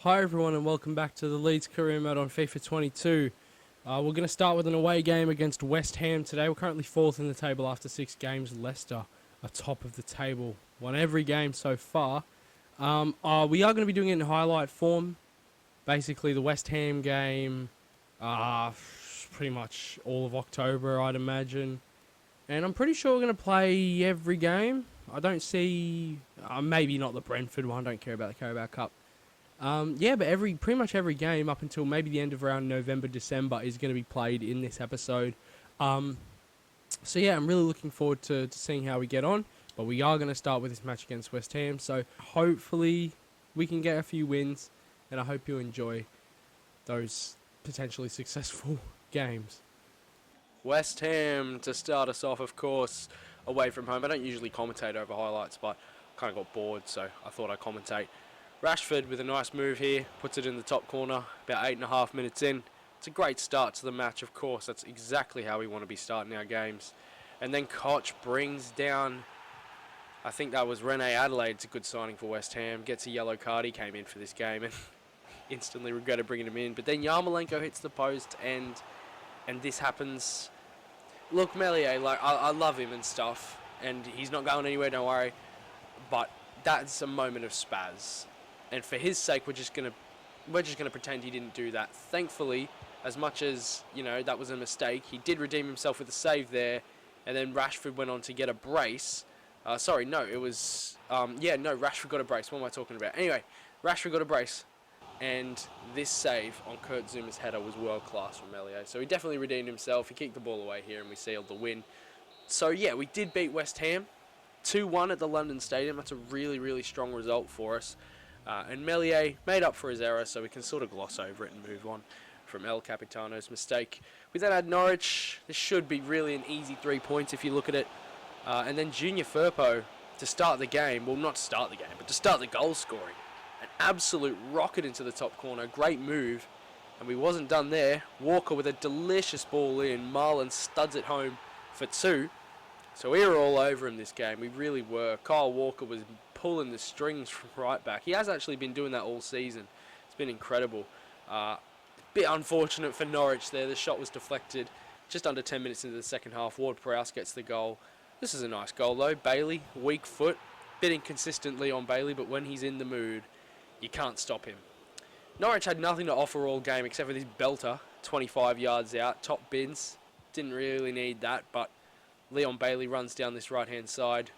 Hi everyone and welcome back to the Leeds career mode on FIFA 22. We're going to start with an away game against West Ham today. We're currently 4th in the table after 6 games. Leicester are top of the table. Won every game so far. We are going to be doing it in highlight form. Basically the West Ham game, pretty much all of October I'd imagine. And I'm pretty sure we're going to play every game. I don't see, maybe not the Brentford one, don't care about the Carabao Cup. But pretty much every game up until maybe the end of around November, December is going to be played in this episode. I'm really looking forward to seeing how we get on. But we are going to start with this match against West Ham. So hopefully we can get a few wins. And I hope you enjoy those potentially successful games. West Ham to start us off, of course, away from home. I don't usually commentate over highlights, but kind of got bored, so I thought I'd commentate. Rashford with a nice move here, puts it in the top corner, about 8.5 minutes in. It's a great start to the match, of course. That's exactly how we want to be starting our games. And then Koch brings down, I think that was Rene Adelaide. It's a good signing for West Ham. Gets a yellow card. He came in for this game and instantly regretted bringing him in. But then Yarmolenko hits the post and this happens. Look, Meslier, I love him and stuff, and he's not going anywhere, don't worry. But that's a moment of spaz. And for his sake, we're just gonna pretend he didn't do that. Thankfully, as much as that was a mistake, he did redeem himself with a save there, and then Rashford went on to get a brace. Rashford got a brace. What am I talking about? Anyway, Rashford got a brace, and this save on Kurt Zouma's header was world class from Meslier. So he definitely redeemed himself. He kicked the ball away here, and we sealed the win. So yeah, we did beat West Ham 2-1 at the London Stadium. That's a really, really strong result for us. And Meslier made up for his error, so we can sort of gloss over it and move on from El Capitano's mistake. We then had Norwich. This should be really an easy 3 points if you look at it. And then Junior Firpo to start the game. Well, not to start the game, but to start the goal scoring. An absolute rocket into the top corner. Great move. And we wasn't done there. Walker with a delicious ball in. Marlon studs it home for 2. So we were all over him this game. We really were. Kyle Walker was pulling the strings from right back. He has actually been doing that all season. It's been incredible. Bit unfortunate for Norwich there. The shot was deflected just under 10 minutes into the second half. Ward-Prowse gets the goal. This is a nice goal though. Bailey, weak foot. Bit inconsistently on Bailey, but when he's in the mood, you can't stop him. Norwich had nothing to offer all game except for this belter, 25 yards out, top bins. Didn't really need that, but Leon Bailey runs down this right-hand side.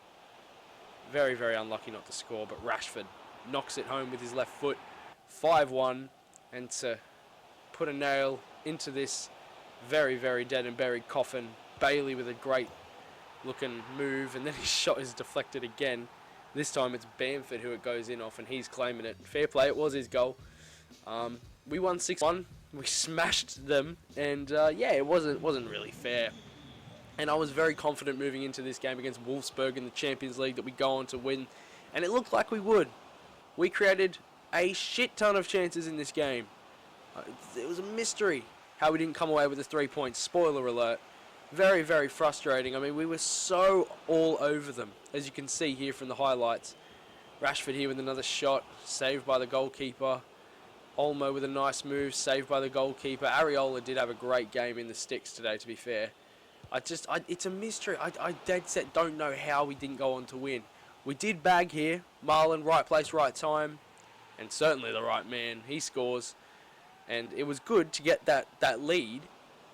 Very, very unlucky not to score, but Rashford knocks it home with his left foot. 5-1, and to put a nail into this very, very dead and buried coffin. Bailey with a great looking move, and then his shot is deflected again. This time it's Bamford who it goes in off, and he's claiming it. Fair play, it was his goal. We won 6-1. We smashed them, and it wasn't really fair. And I was very confident moving into this game against Wolfsburg in the Champions League that we'd go on to win. And it looked like we would. We created a shit ton of chances in this game. It was a mystery how we didn't come away with the 3 points. Spoiler alert. Very, very frustrating. I mean, we were so all over them, as you can see here from the highlights. Rashford here with another shot, saved by the goalkeeper. Olmo with a nice move, saved by the goalkeeper. Areola did have a great game in the sticks today, to be fair. It's a mystery. I dead set don't know how we didn't go on to win. We did bag here. Marlon, right place, right time. And certainly the right man. He scores. And it was good to get that lead.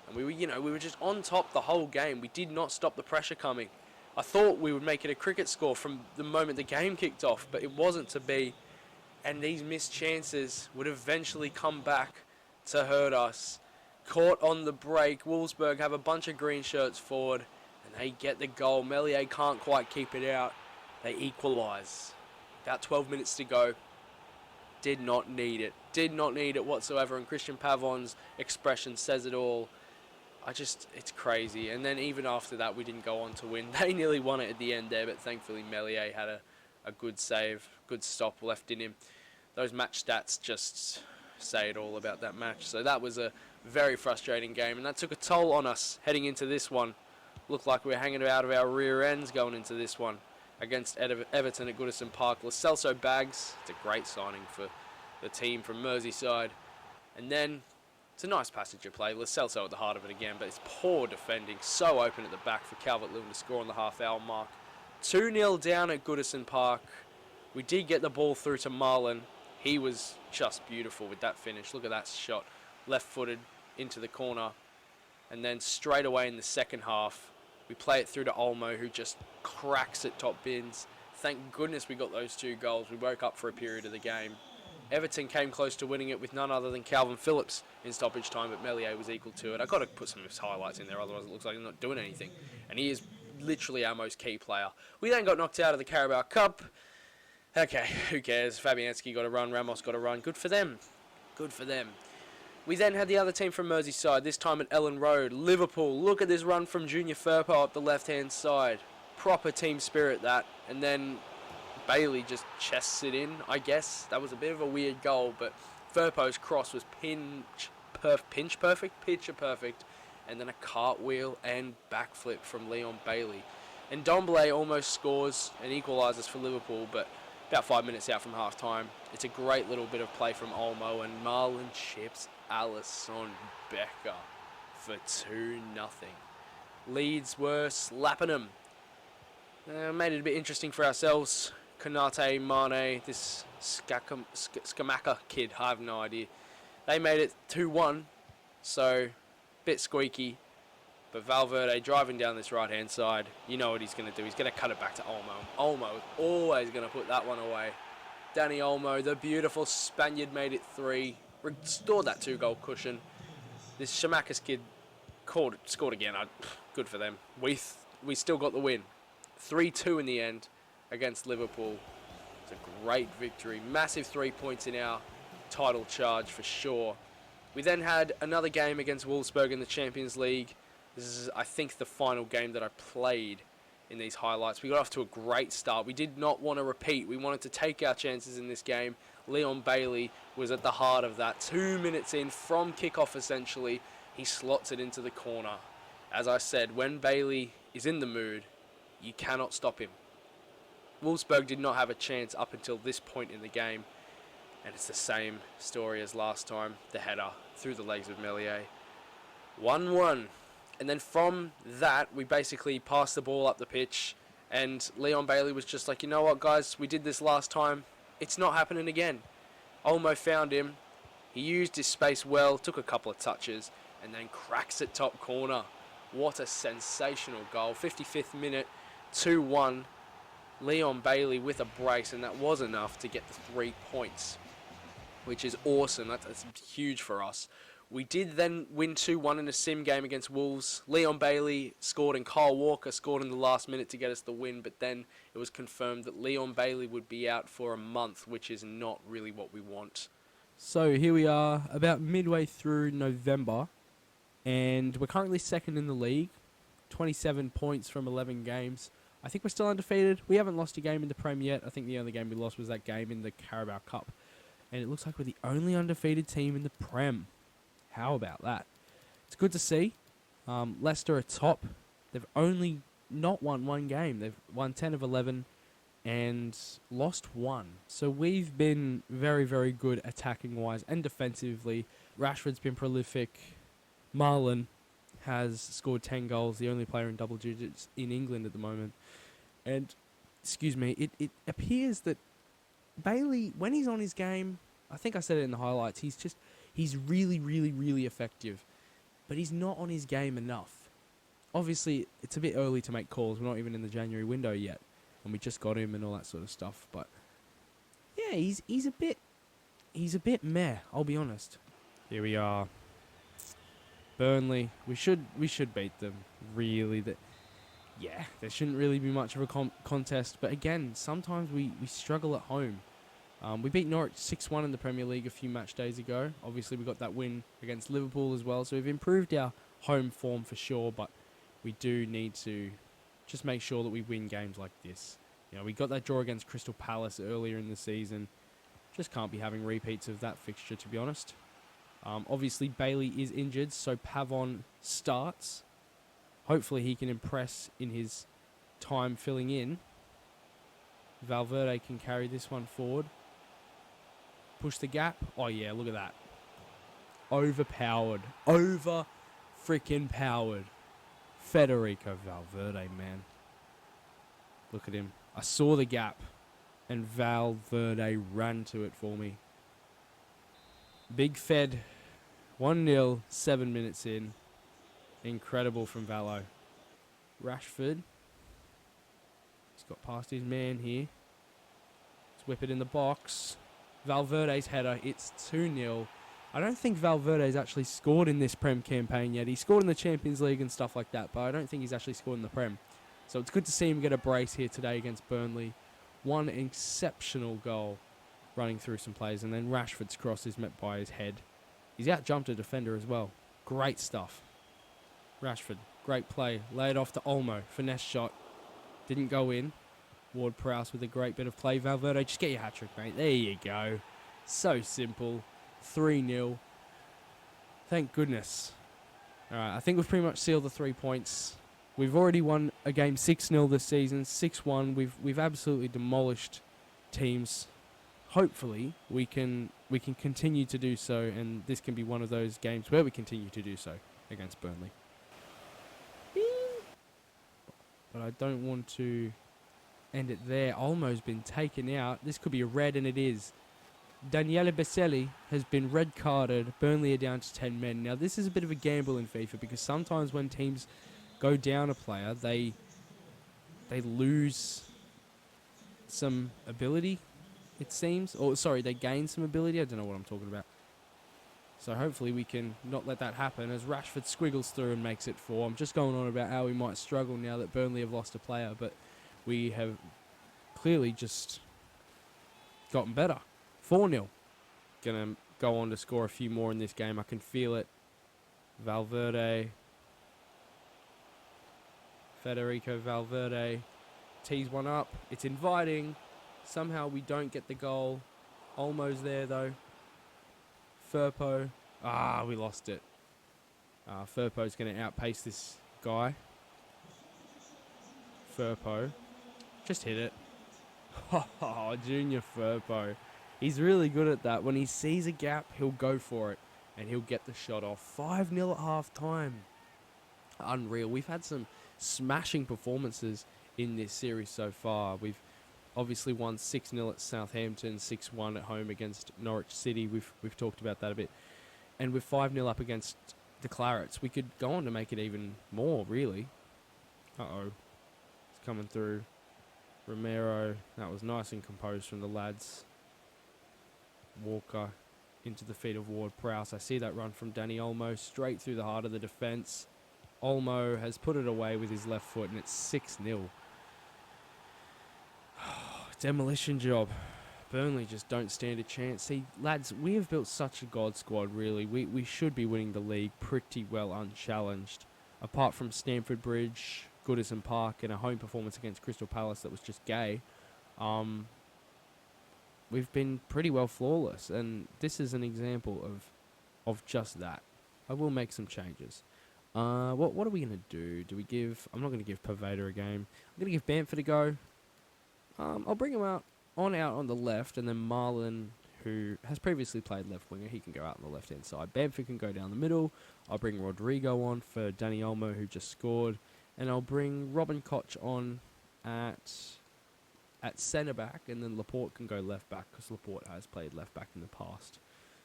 And we were just on top the whole game. We did not stop the pressure coming. I thought we would make it a cricket score from the moment the game kicked off, but it wasn't to be. And these missed chances would eventually come back to hurt us. Caught on the break. Wolfsburg have a bunch of green shirts forward, and they get the goal. Meslier can't quite keep it out. They equalise. About 12 minutes to go. Did not need it. Did not need it whatsoever, and Christian Pavon's expression says it all. It's crazy. And then even after that, we didn't go on to win. They nearly won it at the end there, but thankfully Meslier had a good save, good stop left in him. Those match stats just say it all about that match. So that was a very frustrating game, and that took a toll on us heading into this one. Looked like we were hanging out of our rear ends going into this one against Everton at Goodison Park. Lo Celso Bags, it's a great signing for the team from Merseyside. And then it's a nice passage of play. Lo Celso at the heart of it again, but it's poor defending. So open at the back for Calvert-Lewin to score on the half-hour mark. 2-0 down at Goodison Park. We did get the ball through to Marlon. He was just beautiful with that finish. Look at that shot. Left-footed into the corner. And then straight away in the second half, we play it through to Olmo, who just cracks at top bins. Thank goodness we got those 2 goals. We woke up for a period of the game. Everton came close to winning it with none other than Calvin Phillips in stoppage time, but Meslier was equal to it. I've got to put some of his highlights in there, otherwise it looks like he's not doing anything. And he is literally our most key player. We then got knocked out of the Carabao Cup. Okay, who cares? Fabianski got a run, Ramos got a run. Good for them. Good for them. We then had the other team from Merseyside, this time at Ellen Road. Liverpool, look at this run from Junior Firpo up the left-hand side. Proper team spirit, that. And then Bailey just chests it in, I guess. That was a bit of a weird goal, but Firpo's cross was pitch perfect, and then a cartwheel and backflip from Leon Bailey. And Dombele almost scores and equalises for Liverpool, but about 5 minutes out from half-time. It's a great little bit of play from Olmo, and Marlon chips Alisson Becker for 2-0. Leeds were slapping them. Made it a bit interesting for ourselves. Konate, Mane, this Skamaka kid, I have no idea. They made it 2-1, so bit squeaky. But Valverde driving down this right-hand side, you know what he's going to do. He's going to cut it back to Olmo. Olmo is always going to put that one away. Danny Olmo, the beautiful Spaniard, made it 3. Restored that 2-goal cushion. This Shamakis kid scored again. Good for them. We still got the win. 3-2 in the end against Liverpool. It's a great victory. Massive 3 points in our title charge for sure. We then had another game against Wolfsburg in the Champions League. This is, I think, the final game that I played in these highlights. We got off to a great start. We did not want to repeat. We wanted to take our chances in this game. Leon Bailey was at the heart of that. 2 minutes in from kickoff, essentially, he slots it into the corner. As I said, when Bailey is in the mood, you cannot stop him. Wolfsburg did not have a chance up until this point in the game, and it's the same story as last time. The header through the legs of Meslier. 1-1. And then from that, we basically passed the ball up the pitch, and Leon Bailey was just like, you know what, guys, we did this last time. It's not happening again. Olmo found him. He used his space well, took a couple of touches, and then cracks it top corner. What a sensational goal. 55th minute, 2-1. Leon Bailey with a brace, and that was enough to get the 3 points, which is awesome. That's huge for us. We did then win 2-1 in a sim game against Wolves. Leon Bailey scored and Kyle Walker scored in the last minute to get us the win, but then it was confirmed that Leon Bailey would be out for a month, which is not really what we want. So here we are, about midway through November, and we're currently second in the league, 27 points from 11 games. I think we're still undefeated. We haven't lost a game in the Prem yet. I think the only game we lost was that game in the Carabao Cup. And it looks like we're the only undefeated team in the Prem. How about that? It's good to see. Leicester are top. They've only not won one game. They've won 10 of 11 and lost 1. So we've been very, very good attacking-wise and defensively. Rashford's been prolific. Marlon has scored 10 goals, the only player in double digits in England at the moment. And, it appears that Bailey, when he's on his game, I think I said it in the highlights, he's really, really, really effective. But he's not on his game enough. Obviously, it's a bit early to make calls. We're not even in the January window yet. And we just got him and all that sort of stuff. But, yeah, he's a bit meh, I'll be honest. Here we are. Burnley, we should beat them, really. There shouldn't really be much of a contest. But again, sometimes we struggle at home. We beat Norwich 6-1 in the Premier League a few match days ago. Obviously, we got that win against Liverpool as well. So we've improved our home form for sure. But we do need to just make sure that we win games like this. You know, we got that draw against Crystal Palace earlier in the season. Just can't be having repeats of that fixture, to be honest. Obviously, Bailey is injured, so Pavon starts. Hopefully, he can impress in his time filling in. Valverde can carry this one forward. Push the gap. Oh, yeah, look at that. Overpowered. Over-freaking-powered. Federico Valverde, man. Look at him. I saw the gap, and Valverde ran to it for me. Big Fed. 1-0, 7 minutes in. Incredible from Valo. Rashford. He's got past his man here. Let's whip it in the box. Valverde's header. It's 2-0. I don't think Valverde's actually scored in this Prem campaign yet. He scored in the Champions League and stuff like that, but I don't think he's actually scored in the Prem. So it's good to see him get a brace here today against Burnley. One exceptional goal running through some players, and then Rashford's cross is met by his head. He's out-jumped a defender as well. Great stuff. Rashford, great play. Laid off to Olmo. Finesse shot. Didn't go in. Ward-Prowse with a great bit of play. Valverde, just get your hat-trick, mate. There you go. So simple. 3-0. Thank goodness. Alright, I think we've pretty much sealed the 3 points. We've already won a game 6-0 this season. 6-1. We've absolutely demolished teams. Hopefully, we can continue to do so, and this can be one of those games where we continue to do so against Burnley. But I don't want to end it there. Olmo's been taken out. This could be a red, and it is. Daniele Baselli has been red carded. Burnley are down to 10 men. Now, this is a bit of a gamble in FIFA because sometimes when teams go down a player, they lose some ability, it seems. Or, sorry, they gain some ability. I don't know what I'm talking about. So hopefully we can not let that happen as Rashford squiggles through and makes it 4. I'm just going on about how we might struggle now that Burnley have lost a player, but we have clearly just gotten better. 4-0. Gonna go on to score a few more in this game. I can feel it. Valverde. Federico Valverde tees one up. It's inviting. Somehow we don't get the goal. Olmo's there though. Firpo. We lost it. Firpo's going to outpace this guy. Firpo. Just hit it. Oh, Junior Firpo. He's really good at that. When he sees a gap, he'll go for it. And he'll get the shot off. 5-0 at half time. Unreal. We've had some smashing performances in this series so far. We've obviously won 6-0 at Southampton, 6-1 at home against Norwich City. We've talked about that a bit. And we're 5-0 up against the Clarets. We could go on to make it even more, really. Uh-oh. It's coming through. Romero. That was nice and composed from the lads. Walker into the feet of Ward-Prowse. I see that run from Danny Olmo straight through the heart of the defence. Olmo has put it away with his left foot, and it's 6-0. Demolition job. Burnley just don't stand a chance. See, lads, we have built such a god squad, really. We should be winning the league pretty well unchallenged. Apart from Stamford Bridge, Goodison Park, and a home performance against Crystal Palace that was just gay. We've been pretty well flawless, and this is an example of just that. I will make some changes. What are we going to do? I'm not going to give Pavetta a game. I'm going to give Bamford a go. I'll bring him out on the left, and then Marlon, who has previously played left winger, he can go out on the left-hand side. Bamford can go down the middle. I'll bring Rodrigo on for Danny Olmo, who just scored. And I'll bring Robin Koch on at centre-back, and then Laporte can go left-back, because Laporte has played left-back in the past.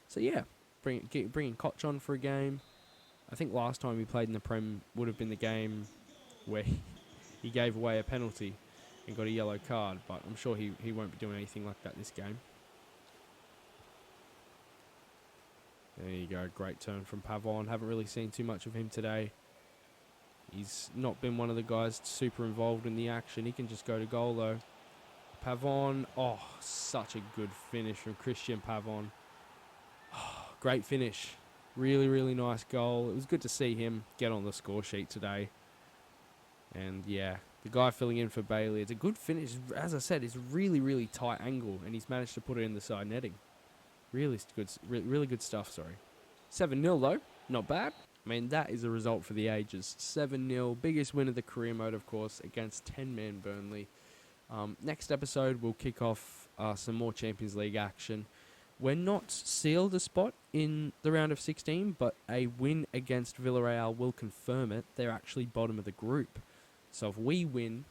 So, yeah, bringing Koch on for a game. I think last time he played in the Prem would have been the game where he gave away a penalty and got a yellow card, but I'm sure he won't be doing anything like that this game. There you go, great turn from Pavon. Haven't really seen too much of him today. He's not been one of the guys super involved in the action. He can just go to goal though. Pavon, such a good finish from Christian Pavon. Great finish. Really, really nice goal. It was good to see him get on the score sheet today. And yeah, the guy filling in for Bailey, it's a good finish. As I said, it's really, really tight angle, and he's managed to put it in the side netting. Really good stuff, sorry. 7-0 though, not bad. I mean, that is a result for the ages. 7-0, biggest win of the career mode, of course, against 10-man Burnley. Next episode, we'll kick off some more Champions League action. we're not sealed a spot in the round of 16, but a win against Villarreal will confirm it. They're actually bottom of the group. So if we win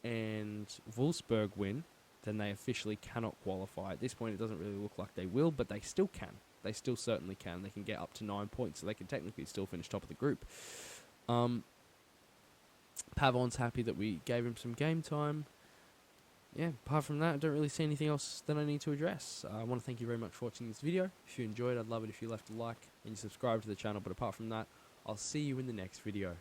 and Wolfsburg win, then they officially cannot qualify. At this point, it doesn't really look like they will, but they still can. They still certainly can. They can get up to 9 points, so they can technically still finish top of the group. Pavon's happy that we gave him some game time. Yeah, apart from that, I don't really see anything else that I need to address. I want to thank you very much for watching this video. If you enjoyed, I'd love it if you left a like and you subscribe to the channel. But apart from that, I'll see you in the next video.